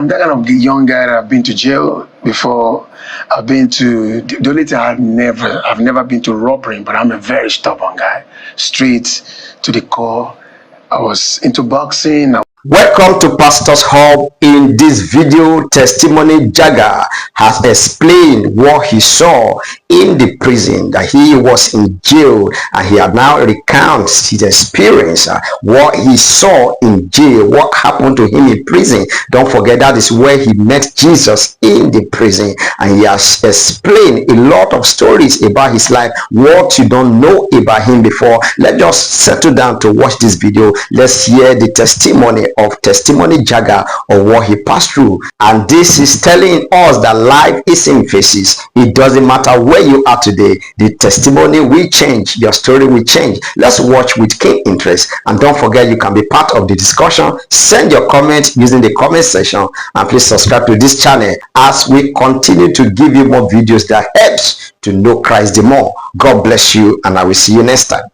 I'm that kind of young guy that I've been to jail before. I've been to the only thing I've never been to robbery, but I'm a very stubborn guy, straight to the core. I was into boxing. Welcome to Pastor's Hub. In this video testimony, Jaga has explained what he saw in the prison, that he was in jail, and he had now recounts his experience, what he saw in jail, what happened to him in prison. Don't forget that is where he met Jesus, in the prison, and he has explained a lot of stories about his life, what you don't know about him before. Let's just settle down to watch this video. Let's hear the testimony of Testimony Jaga, of what he passed through. And this is telling us that life is in phases. It doesn't matter where you are today, the testimony will change, your story will change. Let's watch with keen interest, and don't forget you can be part of the discussion. Send your comments using the comment section, and please subscribe to this channel as we continue to give you more videos that helps to know Christ the more. God bless you, and I will see you next time.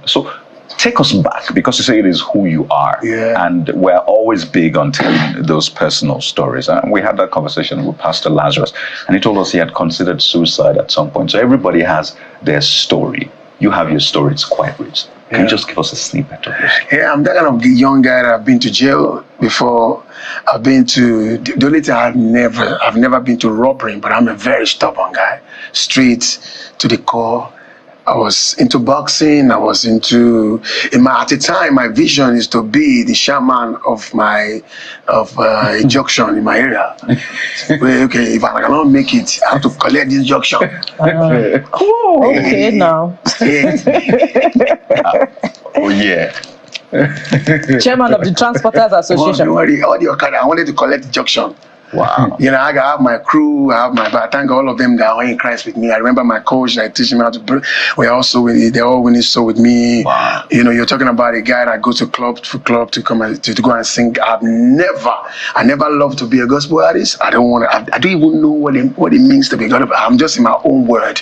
So take us back, because you say it is who you are. Yeah. And we're always big on telling those personal stories. And we had that conversation with Pastor Lazarus, and he told us he had considered suicide at some point. So everybody has their story. You have your story. It's quite rich. Can you just give us a snippet of this? Yeah, I'm that kind of young guy that I've been to jail before. I've been to the only thing I've never been to robbery, but I'm a very stubborn guy, straight to the core. I was into boxing. I was into, at the time, my vision is to be the chairman of a junction in my area. Okay, if I cannot make it, I have to collect this junction. Okay, now. Oh yeah. Chairman of the Transporters Association. All the Okada, I wanted to collect the junction. Wow. You know, I have my crew, but I thank all of them that are in Christ with me. I remember my coach that teaching me how to. We're also they're all winning so with me. Wow. You know, you're talking about a guy that goes to club to come to go and sing. I never loved to be a gospel artist. I don't even know what it means to be gospel. I'm just in my own word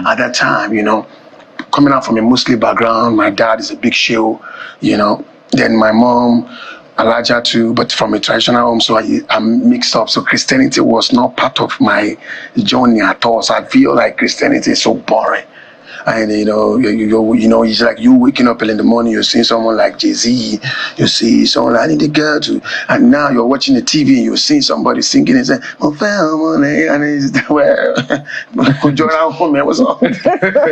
at that time. You know, coming out from a Muslim background, my dad is a big show. You know, then my mom. Elijah too, but from a traditional home, so I'm mixed up. So Christianity was not part of my journey at all. So I feel like Christianity is so boring. And you know, it's like you waking up in the morning, you're seeing someone like Jay-Z, you see someone like I need a girl to, and now you're watching the TV and you're seeing somebody singing and saying, and it's what's up?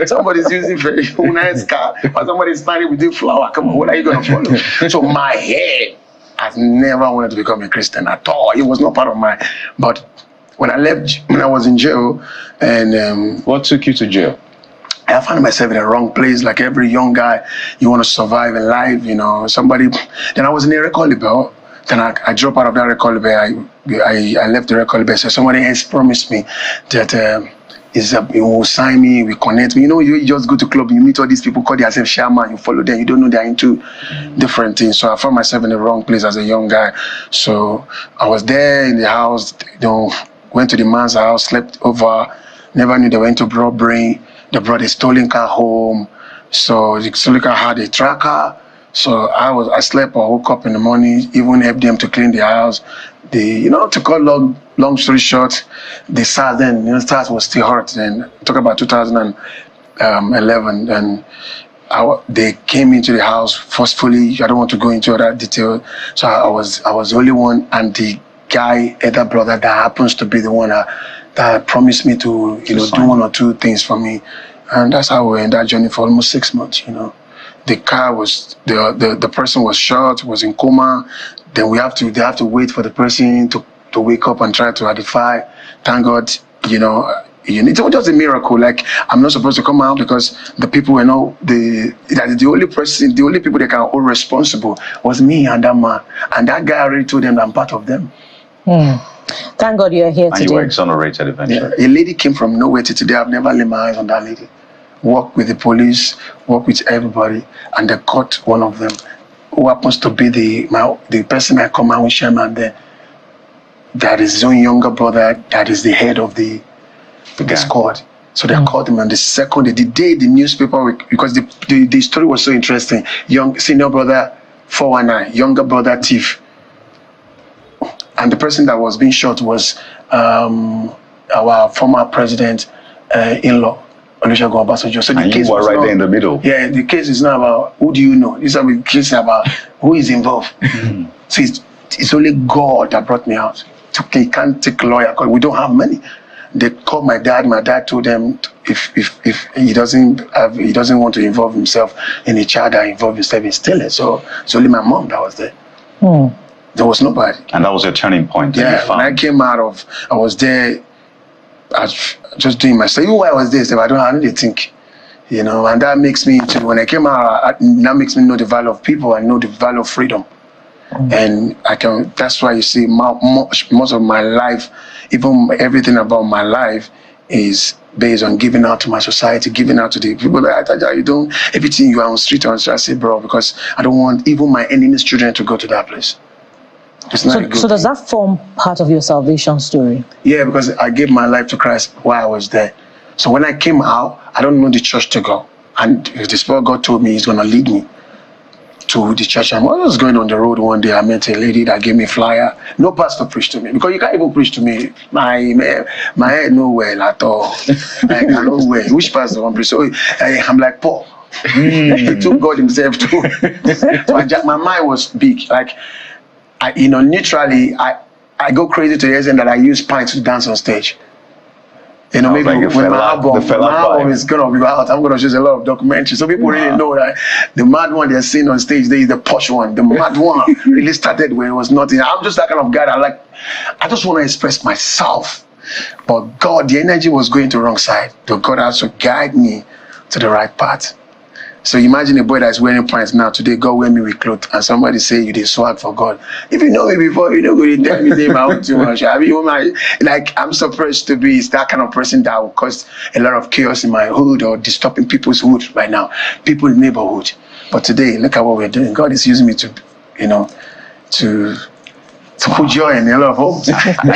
Somebody's using very nice car, or somebody's standing with a flower. Come on, what are you gonna follow? So my head, I've never wanted to become a Christian at all. It was not part of my. But when I was in jail, and What took you to jail? I found myself in the wrong place. Like every young guy, you want to survive in life. You know, Then I was in a record label. Then I dropped out of that record label. I left the record label. So somebody else promised me that. He will sign me, we connect me. You know, you just go to club, you meet all these people, call themselves shaman, you follow them, you don't know they're into different things. So I found myself in the wrong place as a young guy. So I was there in the house, went to the man's house, slept over, never knew they went to robbery. They brought a stolen car home. So the stolen car had a tracker. So I slept or woke up in the morning, even helped them to clean the house. To cut long story short, the SARS then, SARS was still hot. Then talk about 2011, and they came into the house forcefully. I don't want to go into that detail. So I was the only one, and the guy, elder brother, that happens to be the one that promised me to do one or two things for me, and that's how we were in that journey for almost 6 months. You know, the car was the person was shot, was in coma. Then they have to wait for the person to wake up and try to identify. Thank God, it was just a miracle. Like, I'm not supposed to come out because the people the only people that can hold responsible was me and that man. And that guy already told them that I'm part of them. Thank God you're here today. And you were exonerated eventually. Yeah, a lady came from nowhere to today. I've never laid my eyes on that lady. Work with the police, work with everybody, and they caught one of them, who happens to be the person I come out with, chairman there. That is his own younger brother, that is the head of the squad. So they called him on the second day, the day the newspaper, because the story was so interesting. Senior brother 419, younger brother thief. and the person that was being shot was our former president in-law, Olusegun Obasanjo. So the And case you were was right not, there in the middle. Yeah, the case is not about who do you know. This is a case about who is involved. So it's only God that brought me out. He can't take a lawyer because we don't have money. They called my dad. My dad told them if he doesn't want to involve himself in a child that involved himself in stealing. So it's only my mom that was there. There was nobody. And that was your turning point. Yeah, when I came out of, I was there. I was just doing my stuff. Even while I was there, I don't really think, and that makes me, when I came out, that makes me know the value of people and know the value of freedom. And that's why you see most of my life, even everything about my life is based on giving out to my society, giving out to the people that you don't, everything you are on street, I say, bro, because I don't want even my enemy's children to go to that place. So does that form part of your salvation story? Yeah, because I gave my life to Christ while I was there. So when I came out, I don't know the church to go. And the Spirit of God told me he's going to lead me to the church. I was going on the road one day. I met a lady that gave me a flyer. No pastor preached to me because you can't even preach to me. My head nowhere at all. Like, I know where. Which pastor want to preach? So I'm like Paul. He took God himself too. So my mind was big. Like, neutrally, I go crazy to the extent that I use pints to dance on stage. Maybe like when my album is going to be out, I'm going to show a lot of documentaries. So people really know that the mad one they're seeing on stage, there is the posh one. The mad one really started when it was nothing. I'm just that kind of guy I just want to express myself. But God, the energy was going to the wrong side. So God has to guide me to the right path. So imagine a boy that's wearing pants now. Today, God wear me with clothes, and somebody say you did swag for God. If you know me before, you know going to tell me my own too much. I mean, I'm supposed to be that kind of person that will cause a lot of chaos in my hood or disturbing people's hood right now, people's neighborhood. But today, look at what we're doing. God is using me to put joy in a lot of homes.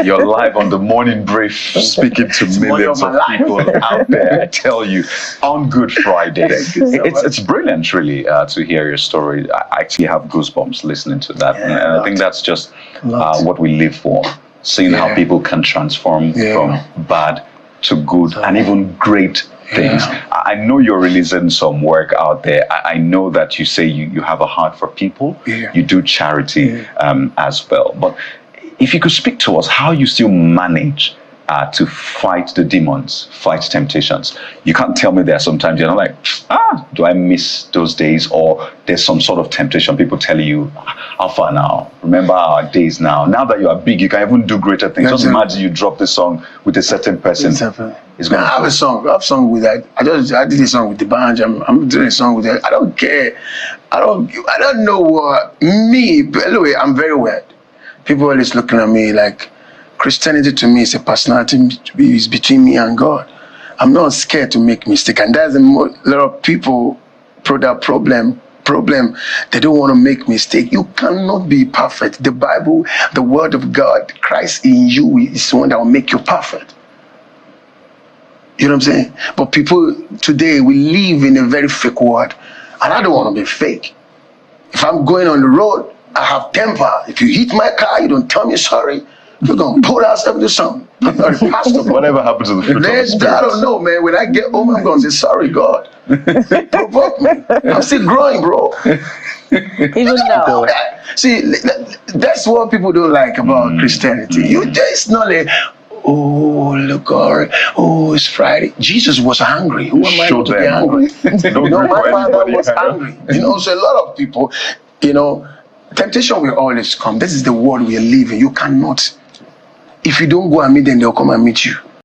You're live on the morning brief, speaking to millions of people out there. I tell you, on Good Friday, it's brilliant, really, to hear your story. I actually have goosebumps listening to that, and I think that's just what we live for. Seeing how people can transform from bad to good and even great things. I know you're releasing some work out there. I know that you say you have a heart for people. You do charity as well. But if you could speak to us, how you still manage to fight the demons, fight temptations. You can't tell me there sometimes you're not like, do I miss those days? Or there's some sort of temptation. People tell you, how far now? Remember our days now. Now that you are big, you can even do greater things. Just imagine you drop the song with a certain person. I have a song. I have a song with that. I did a song with the band. I'm doing a song with that. I don't care. I don't know what me. But anyway, I'm very weird. People always looking at me like Christianity to me is a personality. It's between me and God. I'm not scared to make mistake, and that's a lot of people that problem. They don't want to make mistake. You cannot be perfect. The Bible, the Word of God, Christ in you is the one that will make you perfect. You know what I'm saying? But people today, we live in a very fake world. And I don't want to be fake. If I'm going on the road, I have temper. If you hit my car, you don't tell me sorry. You're going to pull ourselves into something. I'm not a pastor. Whatever happens to the fruit of the Spirit. I don't know, man. When I get home, I'm going to say, sorry, God. Provoke me. I'm still growing, bro. Even now. See, that's what people don't like about Christianity. You just not like, oh, look, it's Friday. Jesus was hungry. Who am I to be hungry? No, my father was hungry. So a lot of people, temptation will always come. This is the world we are living. You cannot. If you don't go and meet them, they'll come and meet you.